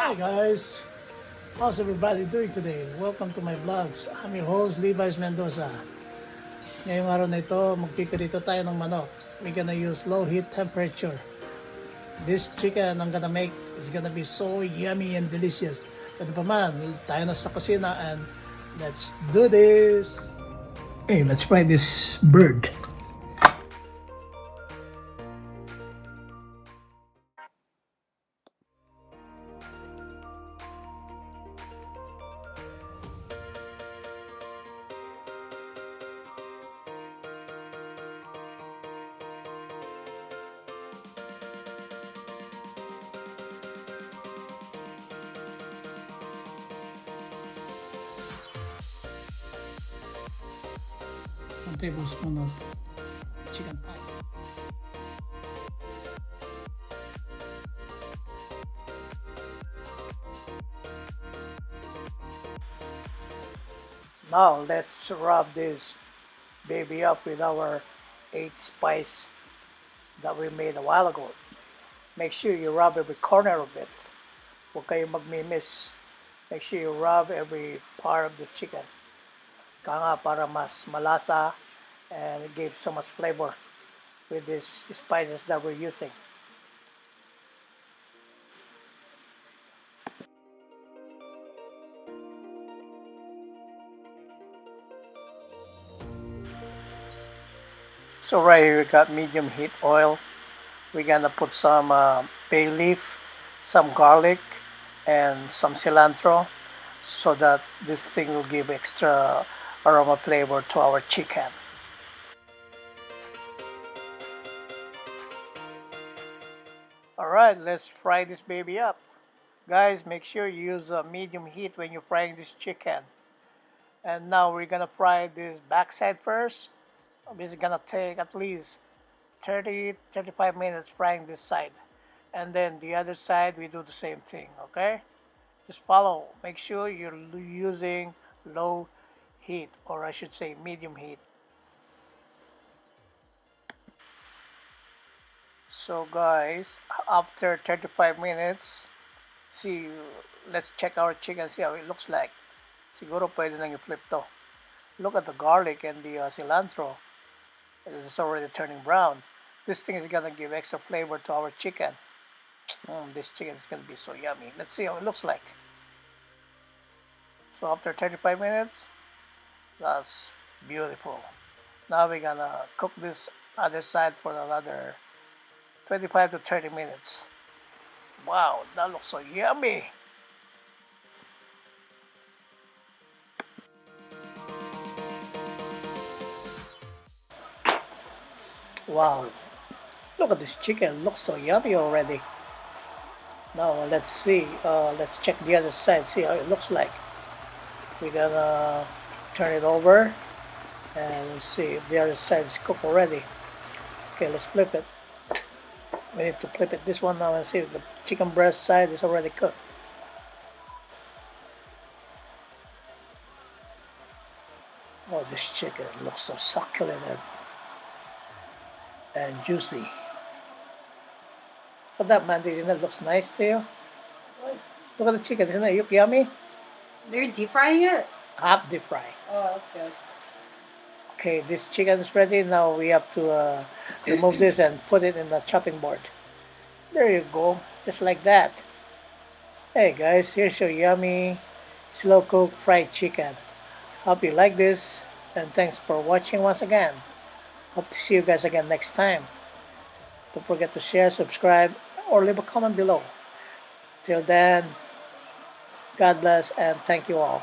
Hi guys, how's everybody doing today? Welcome to my vlogs. I'm your host, Levis Mendoza. Ngayong araw na ito, magpipirito tayo ng manok. We're gonna use low heat temperature. This chicken I'm gonna make is gonna be so yummy and delicious. Ano pa man, tayo na sa kusina and let's do this! Okay, let's fry this bird. One tablespoon of chicken pie. Now let's rub this baby up with our 8 spice that we made a while ago. Make sure you rub every corner of it. Huwag kayong magmi-miss. Make sure you rub every part of the chicken. Kaya nga para mas malasa and it gives so much flavor with these spices that we're using. So right here we got medium heat oil. We're gonna put some bay leaf, some garlic, and some cilantro so that this thing will give extra aroma flavor to our chicken. Alright, let's fry this baby up. Guys, make sure you use medium heat when you're frying this chicken. And now we're gonna fry this backside first. This is gonna take at least 30-35 minutes frying this side. And then the other side we do the same thing, okay? Just follow. Make sure you're using low heat, or I should say medium heat. So guys, after 35 minutes, see, let's check our chicken, see how it looks like. Siguro pwede nang i-flip to. Look at the garlic and the cilantro. It's already turning brown. This thing is gonna give extra flavor to our chicken. This chicken is gonna be so yummy. Let's see how it looks like. So after 35 minutes, that's beautiful. Now we're gonna cook this other side for another 25 to 30 minutes. Wow, that looks so yummy. Wow, look at this chicken, looks so yummy already. Now let's see, let's check the other side, see how it looks like. We're gonna turn it over and see if the other side is cooked already. Okay, let's flip it. We need to flip it this one now and see if the chicken breast side is already cooked. Oh, this chicken looks so succulent and juicy. But that man, isn't it looks nice to you? What? Look at the chicken, isn't it yummy? They're deep frying it? Half deep fry. Oh, that's good. Okay, this chicken is ready. Now we have to remove this and put it in the chopping board. There you go, just like that. Hey guys, here's your yummy slow cooked fried chicken. Hope you like this, and thanks for watching once again. Hope to see you guys again next time. Don't forget to share, subscribe, or leave a comment below. Till then, God bless and thank you all.